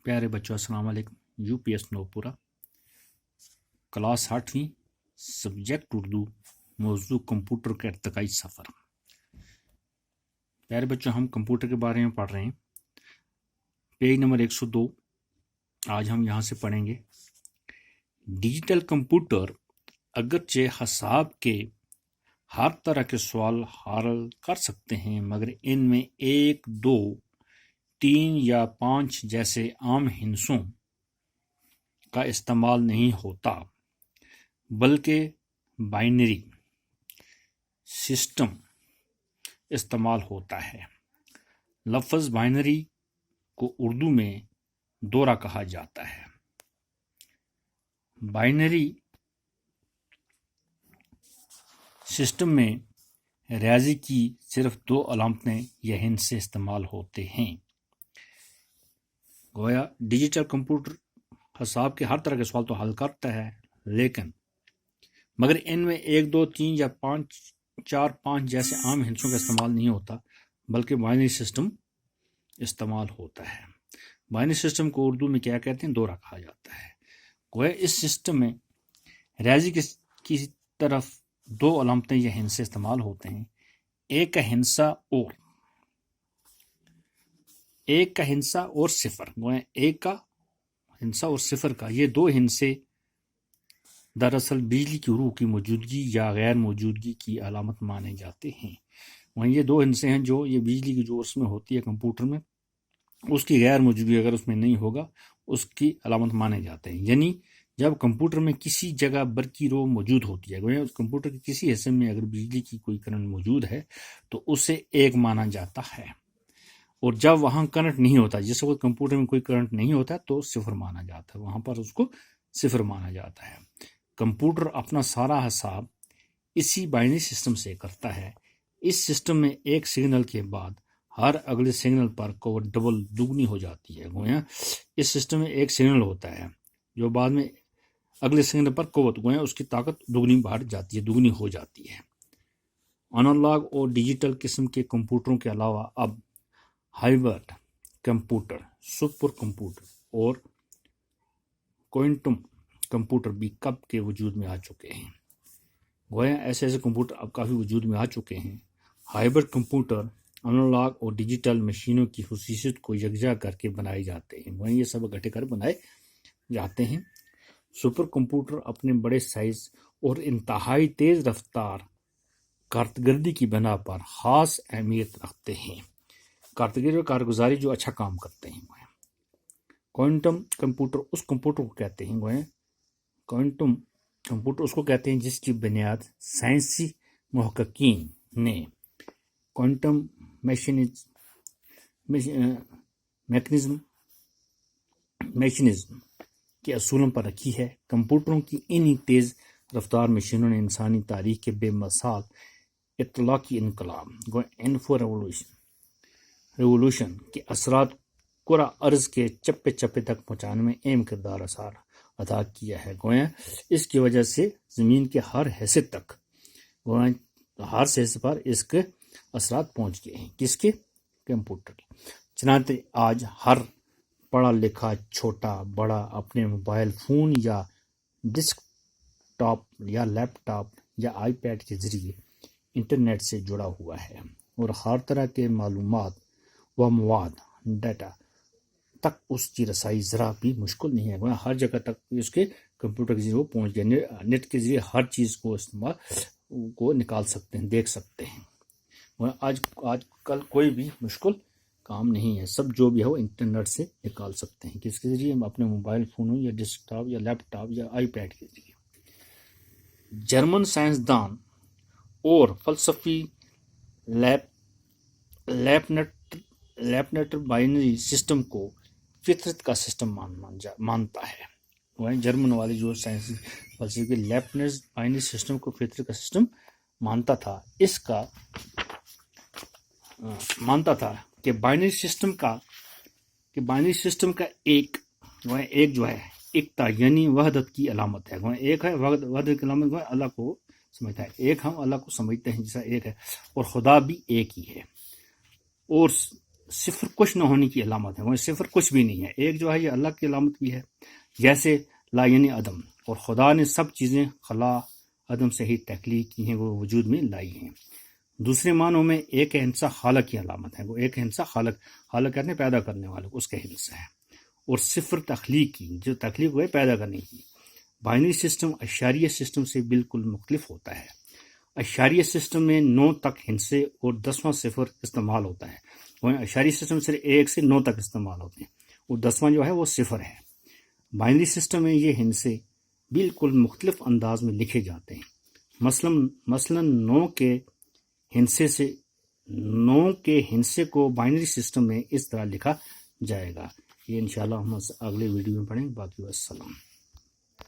پیارے بچوں السلام علیکم۔ U P S Nowpora class 8ویں سبجیکٹ اردو، موضوع کمپیوٹر کا ارتقائی سفر۔ پیارے بچوں ہم کمپیوٹر کے بارے میں پڑھ رہے ہیں، پیج نمبر 102۔ آج ہم یہاں سے پڑھیں گے ڈیجیٹل کمپیوٹر اگرچہ حساب کے ہر طرح کے سوال حل کر سکتے ہیں، مگر ان میں 1، 2، 3 یا 5 جیسے عام ہندسوں کا استعمال نہیں ہوتا، بلکہ بائنری سسٹم استعمال ہوتا ہے۔ لفظ بائنری کو اردو میں دورہ کہا جاتا ہے۔ بائنری سسٹم میں ریاضی کی صرف 2 علامتیں یا ہندسے استعمال ہوتے ہیں۔ گویا ڈیجیٹل کمپیوٹر حساب کے ہر طرح کے سوال تو حل کرتا ہے، مگر ان میں 1، 2، 3 یا 4، 5 جیسے عام ہندسوں کا استعمال نہیں ہوتا، بلکہ بائنری سسٹم استعمال ہوتا ہے۔ بائنری سسٹم کو اردو میں کیا کہتے ہیں؟ دورہ کہا جاتا ہے۔ گویا اس سسٹم میں ریاضی کی طرف 2 علامتیں یا ہندسے استعمال ہوتے ہیں۔ ایک کا ہندسہ اور صفر۔ گویا ایک کا ہندسہ اور صفر کا یہ 2 ہندسے دراصل بجلی کی روح کی موجودگی یا غیر موجودگی کی علامت مانے جاتے ہیں۔ وہیں یہ 2 ہندسے ہیں جو یہ بجلی کی جو اس میں ہوتی ہے کمپیوٹر میں، اس کی غیر موجودگی اگر اس میں نہیں ہوگا اس کی علامت مانے جاتے ہیں۔ یعنی جب کمپیوٹر میں کسی جگہ برقی رو موجود ہوتی ہے، گویا اس کمپیوٹر کے کسی حصے میں اگر بجلی کی کوئی کرنٹ موجود ہے تو اسے 1 مانا جاتا ہے، اور جب وہاں کرنٹ نہیں ہوتا، جس وقت کمپیوٹر میں کوئی کرنٹ نہیں ہوتا تو 0 مانا جاتا ہے، وہاں پر اس کو 0 مانا جاتا ہے۔ کمپیوٹر اپنا سارا حساب اسی بائنری سسٹم سے کرتا ہے۔ اس سسٹم میں ایک سگنل کے بعد ہر اگلے سگنل پر قوت ڈبل دگنی ہو جاتی ہے۔ گویا اس سسٹم میں ایک سگنل ہوتا ہے جو بعد میں اگلے سگنل پر قوت، گویا اس کی طاقت دگنی بڑھ جاتی ہے، دگنی ہو جاتی ہے۔ انالاگ اور ڈیجیٹل قسم کے کمپیوٹروں کے علاوہ اب ہائبرڈ کمپیوٹر، سپر کمپیوٹر اور کوانٹم کمپیوٹر بھی کب کے وجود میں آ چکے ہیں۔ گویا ایسے کمپیوٹر اب کافی وجود میں آ چکے ہیں۔ ہائبرڈ کمپیوٹر انالاگ اور ڈیجیٹل مشینوں کی خصوصیت کو یکجا کر کے بنائے جاتے ہیں، وہیں یہ سب اکٹھے کر بنائے جاتے ہیں۔ سپر کمپیوٹر اپنے بڑے سائز اور انتہائی تیز رفتار کارکردگی کی بنا پر خاص اہمیت رکھتے ہیں، کارکردگی اور کارگزاری جو اچھا کام کرتے ہیں۔ کوانٹم کمپیوٹر اس کمپیوٹر کو کہتے ہیں، کوانٹم کمپیوٹر اس کو کہتے ہیں جس کی بنیاد سائنسی محققین نے کوانٹم میکانزم کے اصولوں پر رکھی ہے۔ کمپیوٹروں کی انہی تیز رفتار مشینوں نے انسانی تاریخ کے بے مثال اطلاقی انقلاب انفو ریولوشن کے اثرات کرہ ارض کے چپے چپے تک پہنچانے میں اہم کردار ادا کیا ہے۔ گویا اس کی وجہ سے زمین کے ہر حصے تک، ہر حصے پر اس کے اثرات پہنچ گئے ہیں۔ کس کے؟ کمپیوٹر کے۔ چنانچہ آج ہر پڑھا لکھا چھوٹا بڑا اپنے موبائل فون یا ڈیسک ٹاپ یا لیپ ٹاپ یا آئی پیڈ کے ذریعے انٹرنیٹ سے جڑا ہوا ہے، اور ہر طرح کے معلومات و مواد ڈیٹا تک اس کی رسائی ذرا بھی مشکل نہیں ہے۔ ہر جگہ تک اس کے کمپیوٹر کے ذریعے وہ پہنچ گیا، نیٹ کے ذریعے ہر چیز کو استعمال کو نکال سکتے ہیں، دیکھ سکتے ہیں۔ آج کل کوئی بھی مشکل کام نہیں ہے، سب جو بھی ہے وہ انٹرنیٹ سے نکال سکتے ہیں۔ کس کے ذریعے؟ ہم اپنے موبائل فونوں یا ڈیسک ٹاپ یا لیپ ٹاپ یا آئی پیڈ کے ذریعے۔ جرمن سائنسدان اور فلسفی لیپنٹ بائنری سسٹم کو فطرت کا سسٹم مانتا ہے۔ جرمن والے جو سائنسی فلسفی لیپنٹ بائنری سسٹم کو فطرت کا سسٹم مانتا تھا کہ بائنری سسٹم کا ایک جو ہے ایکتا یعنی وحدت کی علامت ہے۔ ایک ہے وحدت کی علامت، اللہ کو سمجھتا ہے، ایک ہم اللہ کو سمجھتے ہیں جیسا ایک ہے، اور خدا بھی ایک ہی ہے، اور صفر کچھ نہ ہونے کی علامت ہے، وہ صفر کچھ بھی نہیں ہے۔ ایک جو ہے یہ اللہ کی علامت بھی ہے، جیسے لا یعنی عدم، اور خدا نے سب چیزیں خلا عدم سے ہی تخلیق کی ہیں، وہ وجود میں لائی ہیں۔ دوسرے معنوں میں ایک ہندسہ خالق کی علامت ہے، وہ ایک ہندسہ خالق کہتے ہیں پیدا کرنے والے، اس کا ہندسہ ہے، اور صفر تخلیق کی، جو تخلیق ہوئے پیدا کرنے کی۔ بائنری سسٹم اشاریہ سسٹم سے بالکل مختلف ہوتا ہے۔ اشاریہ سسٹم میں 9 تک ہندسے اور 10واں صفر استعمال ہوتا ہے، وہیں اشاریہ سسٹم صرف 1 سے 9 تک استعمال ہوتے ہیں، اور 10واں جو ہے وہ صفر ہے۔ بائنری سسٹم میں یہ ہندسے بالکل مختلف انداز میں لکھے جاتے ہیں، مثلا 9 کے ہندسے کو بائنری سسٹم میں اس طرح لکھا جائے گا۔ یہ انشاءاللہ ہم اگلے ویڈیو میں پڑھیں گے۔ باقی والسلام۔